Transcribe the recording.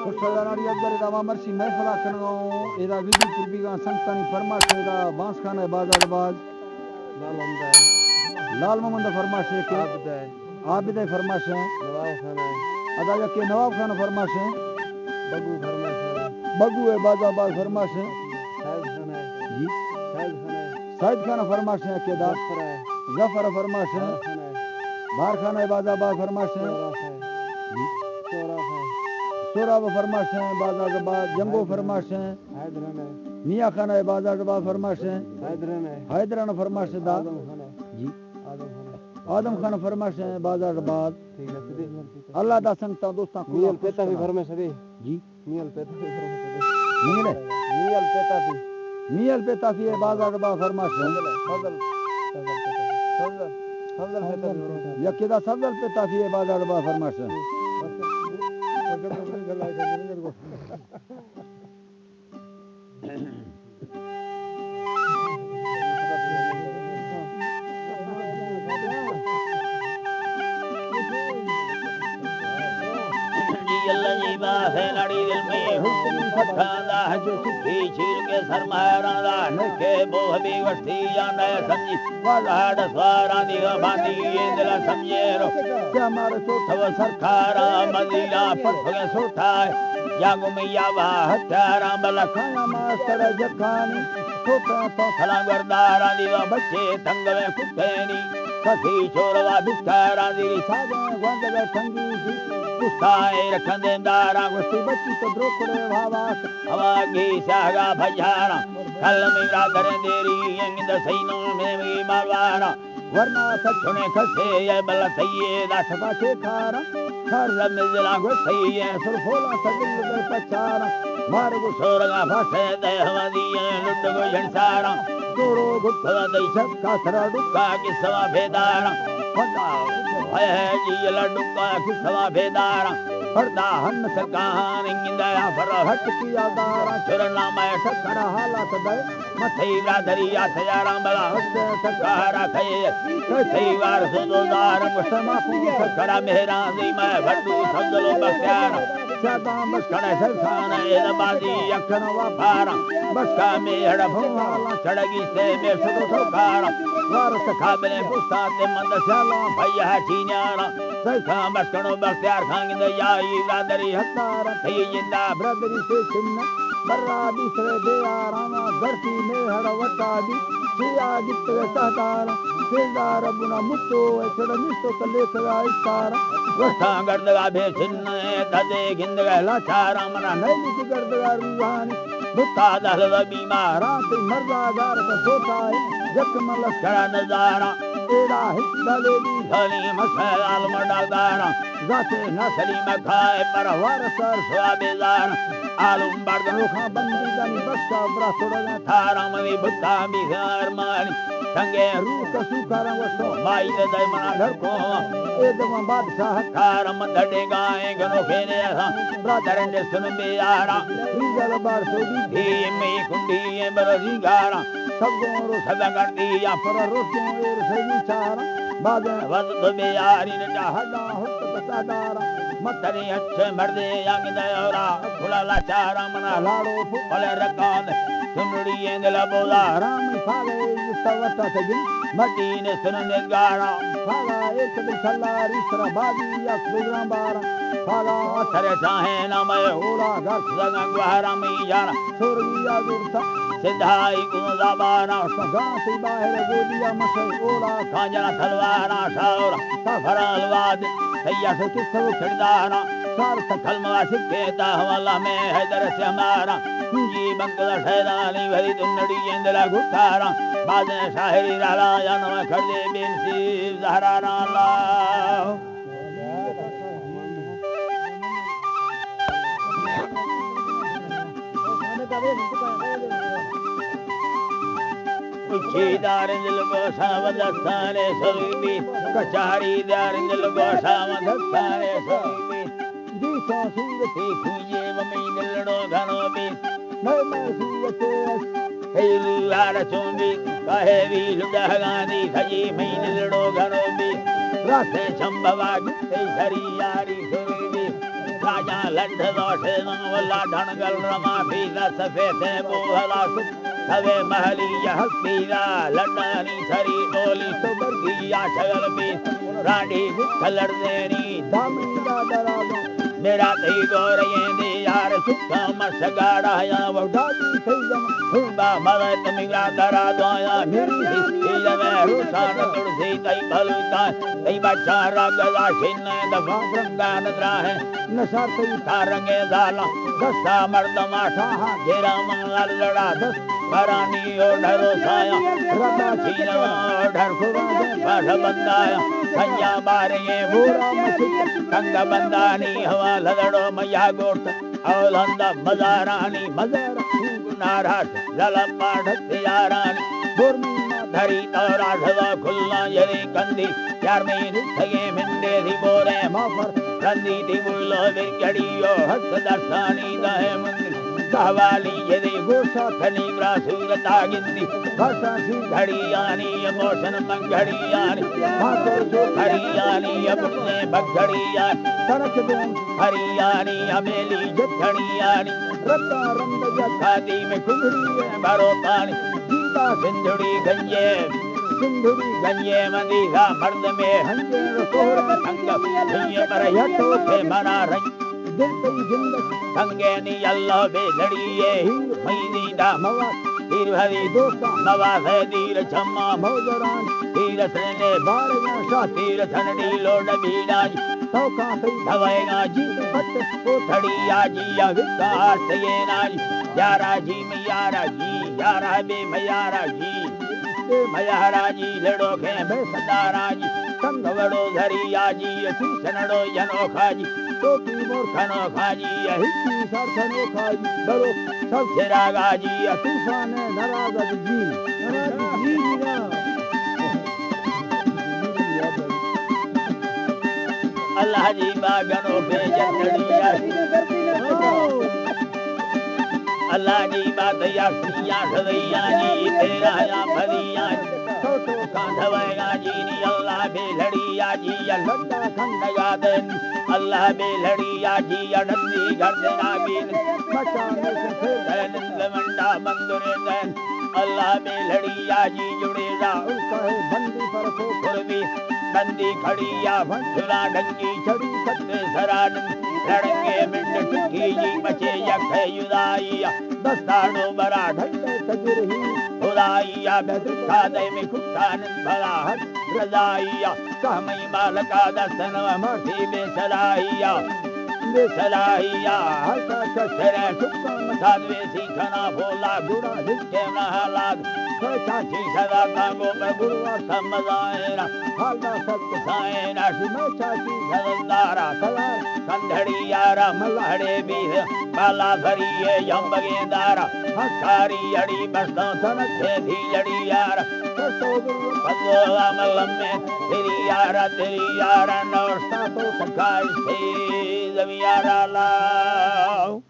खुशदारी अगर दावा मर्सी महफला करनो एदा विधि पूर्वी का संतानी फरमाश एदा बांस खाना बाजार बाज लाल मोहम्मद फरमाश के आबिद फरमाश नवाब खाना अदा के नवाब खान फरमाश बगू है बाजाबाद फरमाश जी साइद खान फरमाश के दा जफर फरमाश बार खाना बाजाबाद फरमाश जी सोराब फरमाश बाजाबाद जंगो फरमाश मियाँ खाना बाजाबाद फरमाश हैदरान फरमाश दा जी आदम खान फरमाश बाजाबाद अल्लाह दा संगता दोस्तां मियल पेता भी फरमाश जी मियल पेता भी मियल पेता भी बाजाबाद फरमाश या केदा सफल पेता भी बाजाबाद फरमाश के सरमारा के बोहबी वस्ती जाने समझी वालाड स्वारा दिया बाती इंद्र समझेरो क्या मारे सोठव सरकारा मदीना पठगे सोठाए जागो मैया वाह हत्यारा बलखाया मास्टर जखानी सोठा तो खला गर्दारा दिवा बच्चे तंग में कुत्तेनी सखी छोरवा बिस्तारा दिरी सागे गंद में ठंगी थी कुसाए रखंदे दारा गुस्ती बच्ची तो द्रोकड़े भावास हवा की सागा भजारा कल मेरा करे देरी इंद सैनो में भी मारवारा वरना सचने खसे ये बल सैये दासबा के खारा हर मिजला गुसैये सुरफोला सदिल दे पचारा मार गुसोरगा फसे दे हवदिये लुट गो झंसारा तोरो गुठवा दई सबका सरा डुक्का की सवा भेदारा फटा है जी लडुक्का की सवा भेदारा पर्दा हन सकान इंदया फर हट किया दारा चरना में ठकर हालत दे मथई राधरिया थयारा बला हट सकारा थे कई बार सुदोदार मुसमा को सकरा मेहरा दी मैं भड्डू संदलो बख्यारा सदा मस्कड़े सरखान एद बादी अखन वफारा बस्का में हड़ भवाला चढ़गी से में सुदो ठोकारा वारस खाबले पुस्ताते मंद शाला भैया चीन्यारा सरखा मस्कड़ो बख्यार खांग दयाई राधरी हतारा थई जिंदा ब्रदरी से चिन्ह बर्रा बिसरे दे आराम धरती में हड़ वटादी सिया गित सहतारा केदार बुना मुत्तो चढ़ मिस्तो कले कया इस्तारा वस्ता गर्दगा भे छिन्न ददे गिंदगा लाचारा मना नैली की गर्दगा रूहानी भुक्का दहलवा बीमारा ते मर्दा गार का सोता है जकमल खड़ा नजारा तेरा हिस्सा ले दी धनी मसाल मडादारा जाते नसली में खाए पर वारसर सोया बेजार आलूम बर्द रुखा बंदी दनी बस्ता बरा सोड़ा थारा मनी भुक्का बिहार मानी संगे रूप सुखारा वसो माई दे दय मना ढरको एकदम बादशाह थार मंदडे गाए गनो खेने सा ब्रदर ने सुन बेयारा रिजल बार सोदी धी में कुंडी बरजी गारा सब गोरो सदा गंदी या पर रोटी एर से विचारा बाद वद बेयारी ने हदा हुत पसादारा मतरी अच्छे मर्दे यांग दयोरा खुला लाचारा मना लाड़ो फुले रकान सुनड़ी एंदला बोला राम फाले सवता सजिन मटी ने सुनने गारा फाला एक बिछला रिसरा बादी या सुगरा बारा फाला थरे चाहे ना मैं होला घर सगा ग्वारा में जाना सुरगिया दुरता सिधाई गुंजा बारा सगा से बाहर गोदिया मसे ओला खाजा तलवारा शावरा सफरलवाद सैया से किसो खिरदारा सार सखल मवासिक केता हवाला में हैदर से हमारा जी बंगला शहरानी भरी दुन्नड़ी इंदला गुठारा बादे शाहरी राला या नवा खड़े बेंसी जहरा नाला कुछीदार दिल को सावधाने सभी कचारी दार दिल को सावधाने सभी दिशा सूरती खुजे मम्मी दिलड़ो घनो भी मैं सूरते हेलू आर चोंबी कहे भी लुड़ा गानी खजी मैं दिलड़ो घनो भी रास्ते संभवा गुत्ते शरी यारी सुरभी राजा लड्ढ दोषे नवला ढणगल रमा भीला सफेद बोहला सवे महली हस्तीरा लड्डानी छरी डोली सुबर्गिया छगल में रानी गुठलड़ देनी दामिंदा डरादो मेरा तई गोरये दे यार सुखा मसगाड़ा या वडादी सैदम हुबा मरत मिगा डरादो या मेरी हिस्से में रोसान तुलसी तई भलुता तई बचारा गला छिन्ने दफा ब्रंगान द्रा है नशा तई तारंगे दाला दस्ता मर्द माठा घेरा मंगल लड़ा दस परानी ओ ढरो साया रबा छीना ढर खुदा पाठ बंदाया संया बारे बूरा मसिक कंग बंदानी हवा लदड़ो मैया गोट औलंदा मजारानी मजारा नाराट ललम्मा ढत्यारानी बुर्मी धरी तौराधवा खुल्ला यरी कंदी यार में थगे मिंदे दी बोरे माफर रंदी दी बुलो बिकड़ियो हट दर्शानी दहे मुंदी कहवाली यदि गोसा खनी ग्रासूर तागिंदी भाषा सी घड़ियानी मोशन मंगड़ियानी भाषा जो हरियानी अपने बगड़ियानी सड़क दोन हरियानी अमेली जखड़ियानी रत्ता रंग जखादी में कुंडली भरो पानी गीता सिंधुड़ी गंजे मंदीहा मर्द में हंजे सोहर संग ये पर यटो के मना रंग दिल पे जिंदगी संगे नी अल्लाह बेलड़िए मईदी दा मवा तीर हरी दोस्ता नवाज है दीर छम्मा मौजरान तीर सने बाड़ियां शाह तीर थनड़ी लोड बीड़ाज तो का सही धवेगा जी पत कोठड़ी आजी या विकार से नाज यारा जी मैयारा बे मैयारा जी मयारा जी लड़ो के मैं सदारा जी संग वड़ो धरी आजी सीसनड़ो जनो खाजी टोपी मूर्खनो खाजी हिस्सी सरसनो खाजी बड़ो सब सिरागा जी तूफान नाराज जी ना अल्लाह जी बागनो पे जंदड़िया अल्लाह जी बात या सिया सदैया जी तेरा या भरिया तो कांधवेगा जी नी अल्लाह बेलड़िया जी या लड्डा खंडगा देन अल्लाह बेलड़िया जी या नंदी गर्दना बीन मचाने से फिर नंद मंडा मंदुरे देन अल्लाह बेलड़िया जी जुड़े जा उसका है बंदी पर को खुरबी बंदी खड़िया भंसुरा डंगी छड़ी सत्ते सरान लड़के मिंड टिक्की जी बचे यखे युदाइया दस्तानो बरा ढंडे सगिरही खुदाइया बेदुखा दे में कुत्तान भला हट रजाइया कहमई मालका दर्शन मर्सी बेसलाइया हल्का चश्रे सुक्का मसादवे सीखना भोला गुड़ा हिस्से महलाद चाची सदा कांगो में गुरुआ समझाएना हालदा सत्य साएना शिमे चाची सदारा सदा कंधड़ी यारा मल्हाड़े बीर बाला भरिए यंबगेदारा हकारी अड़ी बरसों सनक से धी लड़ी यारा तो गुरु भगवा मलम में तेरी यारा नौरसा तो सखाई से जमियारा लाओ